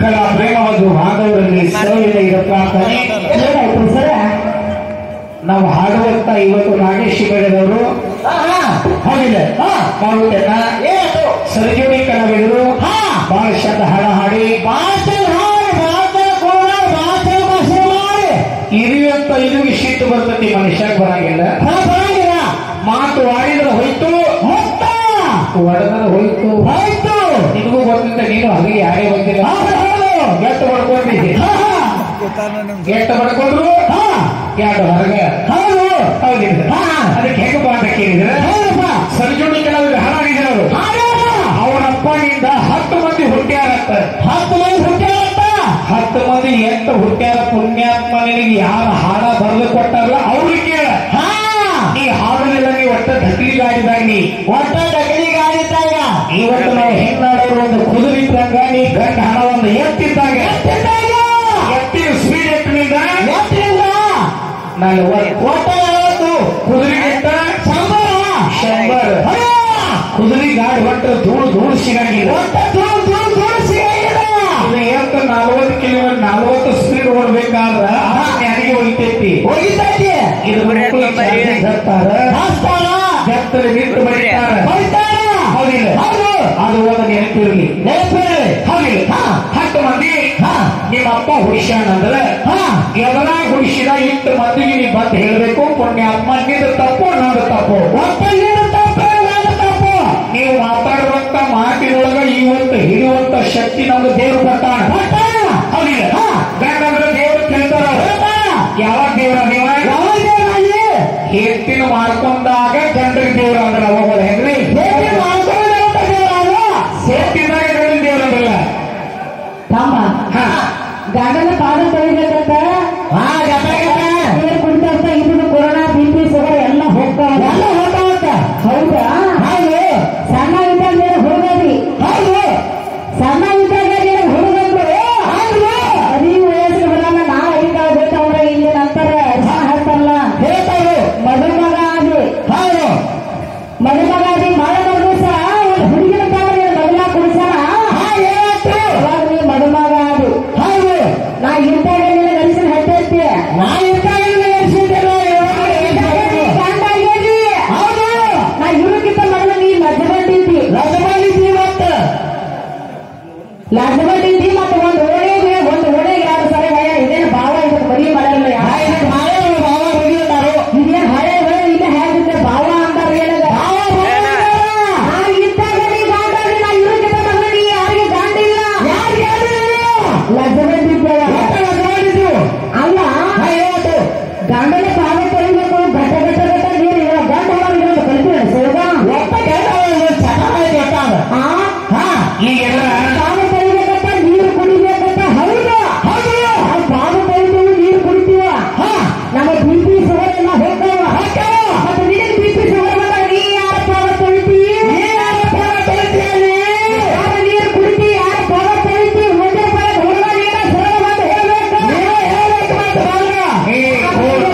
ಕಲಾ ಪ್ರೇಮವಾದ ಮಾಧವರಲ್ಲಿ ಸರವಿನ ಇದ ಪ್ರಾರ್ಥನೆ ಏನಾಯ್ತು ಸರ ನಾವು ಹಾಡುವಂತ ಇವತ್ತು ನಾಗೇಶ್ ಬೆಳೆದವರು ಹಾಗಿಲ್ಲ ಸರಜೋಡಿ ಕಲಾವಿದರು ಬಹಳ ಶಬ್ದ ಹಾಡ ಹಾಡಿ ಇರಿಯಂತ ಇದುಗೆ ಸಿಟ್ಟು ಬರ್ತತಿ ಮನುಷ್ಯಾಗ ಬರಂಗಿಲ್ಲ ಮಾತು ಆಡಿದ್ರೆ ಹೋಯ್ತು ಹೊಡೆದ್ರೆ ಹೋಯ್ತು ನಿನಗೂ ಗೊತ್ತಿದ್ದ ನೀನು ಹಾಗೆ ಯಾರೇ ಬಂದಿಲ್ಲ ಗೆಟ್ಟು ಬಡ್ಕೊಂಡಿದ್ದೆ ಗೆಟ್ಟು ಬಡ್ಕೊಂಡ್ರು ಎರಡು ಹೊರಗೆ ಹೌದಿಲ್ಲ ಅದಕ್ಕೆ ಹೇಗೆ ಅಂತ ಕೇಳಿದ್ರೆ ಸರಜೋಡಿ ಕಲಾವಿದರು ಹಾಡಾಡಿದ್ರು ಅವನಪ್ಪನಿಂದ 10 ಮಂದಿ ಹುಟ್ಟ್ಯಾರತ್ತ 10 ಮಂದಿ ಹುಟ್ಟ್ಯಾರತ್ತ 10 ಮಂದಿ ಎಂತ ಹುಟ್ಟ್ಯಾರ ಪುಣ್ಯಾತ್ಮ ನಿನಗೆ ಯಾರು ಹಾಡ ಬರೆದು ಕೊಟ್ಟಾರಲ್ಲ ಅವ್ರಿಗೆ ಕೇಳ ನೀ ಹಾಡಲಿಲ್ಲ ನೀ ಒಟ್ಟ ಢಕಲಿ ಗಾಡಿದಾಗ ನೀ ಒಟ್ಟ ಢಕಲಿ ಗಾಡಿದ್ದಾಗ ಇವತ್ತು ನಾವು ಹೆಣ್ಣಾಡೋರು ಒಂದು ಕುದುರೆ ಇದ್ದಂಗ ನೀ ಗಂಡ ಹಣ ಒಂದು ಎತ್ತಿದ್ದಾಗ ಎತ್ತಿನ ಸ್ಪೀಡ್ ಎತ್ತಿನಿಂದ ನಾನು ಒಟ್ಟ ಕುದುರೆಗಿಂತ 100 ಕುದುರೆ ಗಾಡಿ ಹೊಟ್ಟೆ ಧೂಳು ಸಿಗಂಗಿಲ್ಲ ಎಂತ 40 ಕಿಲೋಮೀಟರ್ 40 ಸ್ಪೀಡ್ ಓಡ್ಬೇಕಾದ್ರ ಯಾರಿಗೆ ಹೊಲಿತೈತಿ ಇದು ಬಿಟ್ಟು ಬರೀತಾರೆ ಅದು ಒಂದು ನೆನಪಿರಲಿ ಹೌದಿಲ್ಲ 10 ಮಂದಿ ನಿಮ್ಮ ಅಪ್ಪ ಹುಡಿಸ್ಯಾನಂದ್ರೆ ಎವರ ಹುಡಿಸಿದ 8 ಮಂದಿಗೆ ನೀವು ಬಂದು ಹೇಳ್ಬೇಕು ಪುಣ್ಯಾತ್ಮ ನಿಂದು ತಪ್ಪು ನಂದು ತಪ್ಪು ನೀವು ಮಾತಾಡುವಂತ ಮಾತಿನೊಳಗ ಇವತ್ತು ಹಿಡಿಯುವಂತ ಶಕ್ತಿ ನಮ್ದು ದೇವ್ರು ಬರ್ತಾನ ಹೌದಿಲ್ಲ ಗಂಡಂದ್ರೆ ದೇವ್ರು ಕೇಳ್ತಾರ ಯಾವಾಗ ದೇವ್ರ ನೀವ ಹೆತ್ತಿನ ಮಾಡ್ಕೊಂಡಾಗ ಜನರಿಗೆ ದೇವ್ರ ಅಂದ್ರೆ ಅವಾಗ ಹೆಂಗ್ರಿ ಸೇರ್ತಿದ್ದಾಗ ಗಂಡಿನ ದೇವ್ರ ಅಂದ್ರಲ್ಲ ತಮ್ಮ ಗಂಡನ ಪಾದ ತೊಳಿಬೇಕಂತ ಕುಡಿತ ಇದು ಕೊರೋನಾ ಬಿಪಿ ಶುಗರ್ ಎಲ್ಲ ಹೋಗ್ತಾವಂತ ಹೌದಾ ಸಣ್ಣ ಇದ್ದಾಗ ಹುಡುಗರಿ ಸಣ್ಣ ಇದ್ದಾಗ ಹುಡುಗಂದ್ರು ಅರಿವು ವಯಸ್ಸಿಗೆ ಬರಲ್ಲ ನಾವು ಐಕಾಗ್ಬೇಕವ್ರ ಇಲ್ಲಿ ನಂತರ ಹಾಕ್ತಾರಲ್ಲ ಹೇಳ್ತಾರೆ ಮದುಮಗ ಆಗಿ ಮಳೆ ದಿವಸ ಒಂದು ಹುಡುಗಿನ ಕಾಲ ಮದುವೆ ಕುಡಿಸಾನ ನೀ ಮದುಮಗ ಆಗಿ ನಾ ಇದ್ದಾಗ ನಡೆಸಿನ ಹತ್ತೈತಿ ನಾ ಇದ್ದಾಗ ನಾ ಇವ್ರಿಗಿಂತ ಮೊದಲು ನೀ ಲಜಬಟ್ಟಿದ್ದಿ ಮತ್ತೆ ಒಂದು ಓಣೆಗೆ 2 ಸರಿ ಹಯ ಇದೇನು ಭಾವ ಇದಕ್ಕೆ ಬರೀ ಮಾಡಲ್ಲ ಇದೇನು ಹಯ ಇಲ್ಲೇ ಹೇಗಿದ್ದೆ ಭಾವ ಅಂತಾರ ಇದ್ದಾಗ ನೀ ಗಾಂಡಾಗಿ ನಾ ಇವ್ರಿಗಿಂತ ಮೊದಲು ನೀ ಯಾರಿಗೆ ಗಾಂಡಿಲ್ಲ ಲಜಬಟ್ಟಿದ್ದೇವೆ ಅಲ್ಲ ಗಂಡನ ಪಾದ ತೊಳಿಬೇಕು ಘಟ ನೀರು ಗಂಡ ಇರೋದು ಕಲಿತೀವಿ ಸೇವಾ ಈಗೆಲ್ಲ ಪಾದ ತೊಳಿಬೇಕಂತ ನೀರು ಕುಡಿಬೇಕಂತ ಹೌದು ಪಾದ ತೊಳಿತೀವಿ ನೀರು ಕುಡಿತೀವ ನಮ್ಮ ಬಿಪಿ ಶುಗರ್ ಎಲ್ಲ ಹೋಗ್ತಾವ ಮತ್ತೆ ನಿನಗೆ ಬಿಪಿ ಶುಗರ್ ಬಂದಾಗ ನೀ ಯಾರ ಪಾದ ತೊಳಿತೀವಿ ಯಾರ ನೀರು ಕುಡಿತೀವಿ ಯಾರ ಪಾದ ತೊಳಿತೀವಿ ಒಂದೇ ಪಾದ ಹುಡುಗ ನೀರ ಸರಳ ಬಂದು ಹೇಳ್ಬೇಕು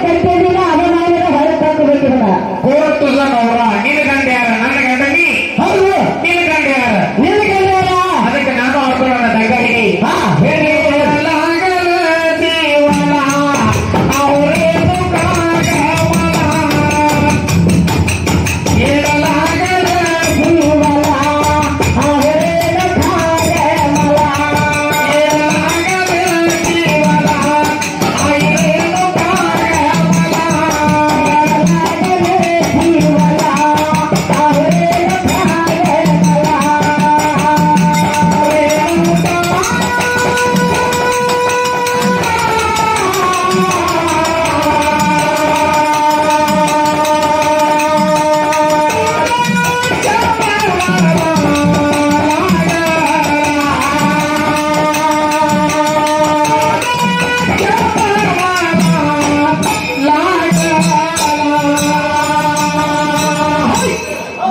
ಕರಿತಿದ್ದಿಲ್ಲ ಅದು ನಾವಿನ ಹೊರಗೆ ತಗೋಬೇಕಿಲ್ಲ ಕೋರ್ತು ಅವರ ನಿನ್ನ ಗಂಡ ಯಾರ ನನ್ನ ಗಂಡ ನೀ ಹೌದು ನಿನ್ನ ಗಂಡ ಯಾರ ನಿನ್ನ ಗಂಡ ಯಾರ ಅದಕ್ಕೆ ನಾನು ಅವ್ರ ದಗ್ಗರಿಗೆ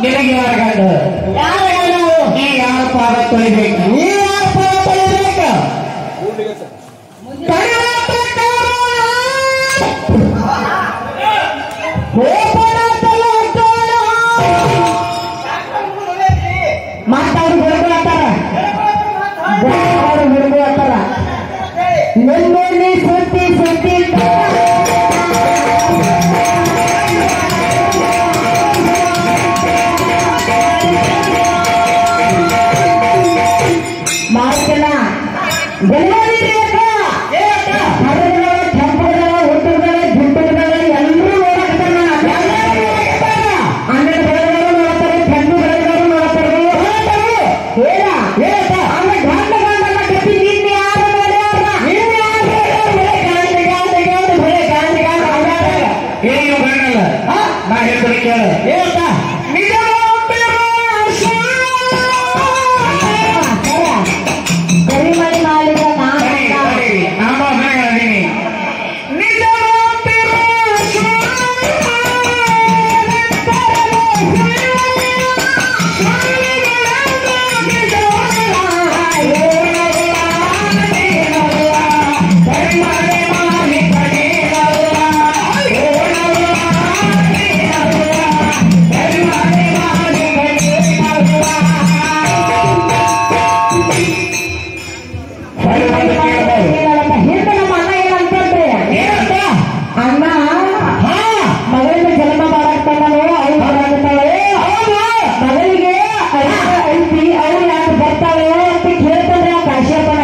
ನಿನಗೆ ಯಾರ ಗಂಡ ನೀ ಯಾರ ಪಾದ ತೊಳಿಬೇಕು ಮಾತಾಡಿ ಬಿಡ್ಕೊಳ್ತಾರ ನಿನ್ನೆ ಸುತ್ತಿ ಸುತ್ತಿ ಮಾರ್ಕೆಲ್ಲ ಗೆಲ್ಲೋದಿರಿ ಕೆಂಪಗಳ ಹುಟ್ಟುಗಳ ಗಿಂಟುಗಳ ಎಲ್ಲರೂ ನೋಡಕ್ತಾರ ಹನ್ನೆರಡು ಬೆಳೆಗಳು ನೋಡ್ತಾರೆ ಕೆಂಪು ಬೆಳೆಗಳು ನೋಡ್ತಾರೆ ಗಂಡ ಗಂಡ ಕಟ್ಟಿ ನಿನ್ನೆ ಯಾರು ನೋಡ್ಯಾರ ಏನು ಗಂಡಲ್ಲ ನಾ ಹೇಳ್ತೀನಿ ಕೇಳ ಕರಿಮಣಿ ಮಾಲಿಕ ಅಣ್ಣ ಮಗಳಿಗೆ ಜನ್ಮ ಮಾಡಾಕ್ತಾನೋ ಅವ್ರು ಬರಾಕತ್ತಾಳೆ ಮಗಳಿಗೆ ಐತಿ ಅವ್ರು ಯಾಕೆ ಬರ್ತಾಳೆ ಅಂತ ಕೇಳ್ತಾನೆ ಕಾಶ್ಯಪನ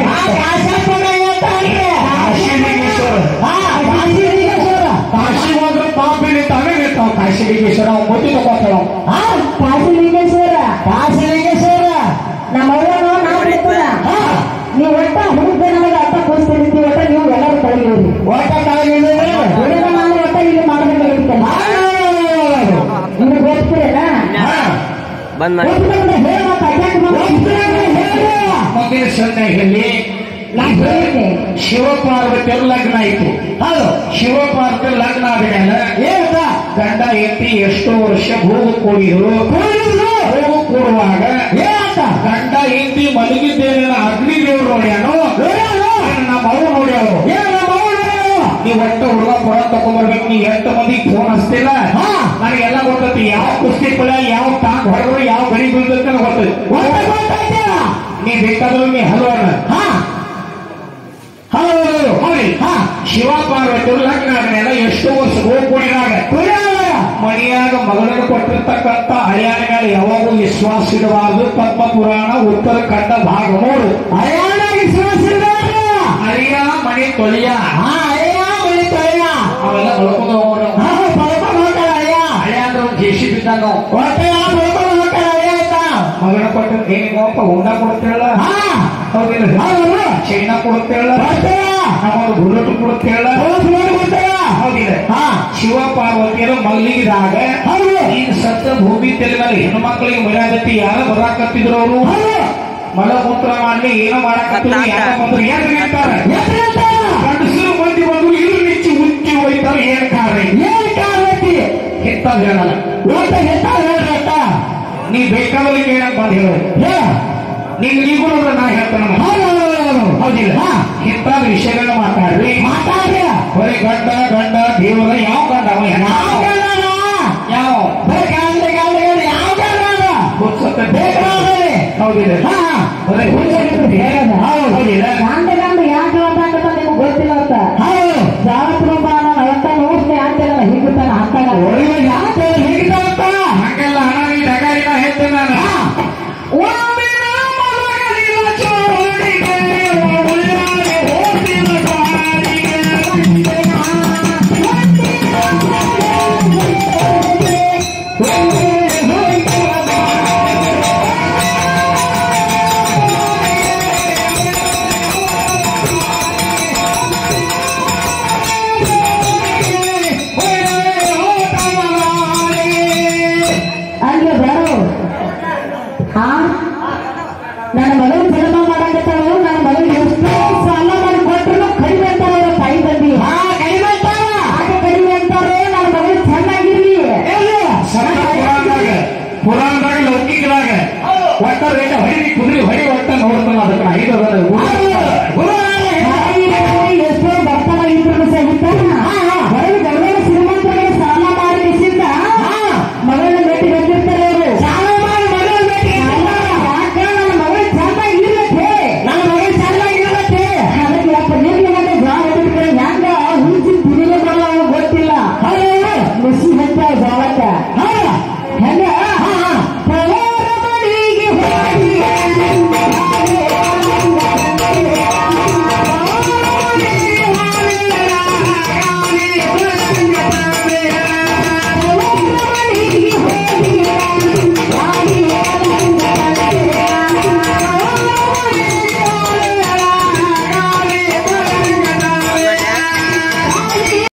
ಕಾಶಿ ಹೋದ್ರೆ ಪಾಪಿನ ತಾವೇ ಇರ್ತಾವ ಕಾಶಿಲಿಂಗೇಶ್ವರ ಮುಟ್ಟಿ ತಗೋತಾಳ ಕಾಶಿಲಿಂಗೇಶ್ವರ ನಮ್ಮವ್ವನು ನಾವು ಇರ್ತದ ನೀವು ಒಟ್ಟ ಹುಡುಗ ನಮಗೆ ಅರ್ಥ ಕೂರಿಸ್ತಿರ್ತೀವಿ ಒಟ್ಟ ನೀವು ಎಲ್ಲರೂ ತಳಗಿರಿ ಒಟ್ಟ ತಾಯಿಗೆ ಹುಡುಗ ನಾನು ಒಟ್ಟ ಇಲ್ಲಿ ಮಾಡಬೇಕಾಗಿತ್ತಲ್ಲ ನಿಮಗೆ ಗೊತ್ತಿರೇನಾ ಮುಂದಿನ ಸಂದರ್ಭದಲ್ಲಿ ಶಿವಪಾರ್ವತಿಯರು ಲಗ್ನ ಆಯ್ತು ಹೌದು ಶಿವಪಾರ್ವತಿ ಲಗ್ನ ಆದ್ಮೇಲೆ ಏನ ಗಂಡ ಹೆಂಡತಿ ಎಷ್ಟೋ ವರ್ಷ ಹೋಗು ಕೂಡಿದ್ರು ಹೋಗು ಕೂಡುವಾಗ ಗಂಡ ಹೆಂಡತಿ ಮಲಗಿದ್ದೇನೆ ಅಗ್ನಿ ದೇವ್ರು ನೋಡ್ಯಾನು ನಮ್ಮ ಅವ್ರು ನೋಡ್ಯಾವು ನೀವು ಒಟ್ಟು ಹುಡುಗ ಪುರ ತಗೊಂಡ್ಬರ್ಬೇಕು ನೀ 8 ಮಂದಿಗೆ ಫೋನ್ ಹಚ್ತಿಲ್ಲ ನನಗೆಲ್ಲ ಗೊತ್ತೈತಿ ಯಾವ ಕುಸ್ತಿ ಪಳ ಯಾವ ತಾಕ್ ಹೊರಗಡೆ ಯಾವ ಗಡಿ ಬೀಳ್ತೈತೆ ಗೊತ್ತೈತಿ ನೀ ಬೇಕಾದ್ರೂ ನೀ ಹಲವನ್ನ ಹೌದು ಶಿವ ಪಾರ್ವತಿಯರು ಲಗ್ನ ಆದ್ಮೇಲೆ ಎಷ್ಟೋ ವರ್ಷ ಹೋಗಿ ಕೂಡಿದಾಗ ಮನೆಯಾಗ ಮಗಳನ್ನು ಕೊಟ್ಟಿರ್ತಕ್ಕಂಥ ಹರಿಯಾಣ ಮೇಲೆ ಯಾವಾಗೂ ವಿಶ್ವಾಸ ಇಡಬಾರದು ಪದ್ಮ ಪುರಾಣ ಉತ್ತರ ಕಂಡ ಭಾಗ 3 ಹರಿಯಾಣ ವಿಶ್ವಾಸ ಹರಿಯ ಮನೆ ತೊಳೆಯ ಅವೆಲ್ಲ ಬಳ್ಕೊಂಡು ಹೋಗೋಣ ಹಳೆ ಅಂದ್ರೆ ಒಂದು ಜೇಸಿ ಬಿದ್ದಾಗ ಮಗನ ಕೊಟ್ಟ ಏನಿಗಪ್ಪ ಉಂಡ ಕೊಡ್ತೇಳ ಹೌದಿಲ್ಲ ಚೈನ ಕೊಡ್ತೇಳ ನಮ್ಮೊಂದು ಬುಲೆಟ್ ಕೊಡ್ತೇಳ ಹೌದಿಲ್ಲ ಶಿವ ಪಾರ್ವತಿಯರು ಮಲ್ಲಿಗಿದಾಗ ಈಗ ಸತ್ತ ಭೂಮಿ ತೆಲುಗಲ್ಲಿ ಹೆಣ್ಣು ಮಕ್ಕಳಿಗೆ ಮರ್ಯಾದತಿ ಯಾರ ಬರಾಕತ್ತಿದ್ರು ಅವರು ಮಲಮೂತ್ರ ಮಾಡಿ ಏನೋ ಮಾಡಕತ್ತಿದ್ರು ಯಾರ ಬಂದ್ರು ಏನ್ ಹೇಳ್ತಾರೆ ಗಂಡಸರು ಮಂದಿ ಬಂದು ಇರು ನಿಚ್ಚಿ ಉಚ್ಚಿ ಹೋಯ್ತಾರೆ ಏನ್ ಕಾರೈತಿ ಹೆತ್ತಾಗ ಹೇಳಲ್ಲ ಹೇಳ್ರತ್ತ ನೀ ಬೇಕಾದಕ್ಕೆ ಏನಂತ ಬಂದು ಹೇಳು ನೀಗೂ ನಾ ಹೇಳ್ತಾನ ಹೌದಿಲ್ಲ ಇಂತಾದ ವಿಷಯಗಳನ್ನ ಮಾತಾಡ್ರಿ ಬರೀ ಗಂಡ ದೇವರ ಯಾವ ಗಂಡ ಯಾವ ಹೌದಿಲ್ಲ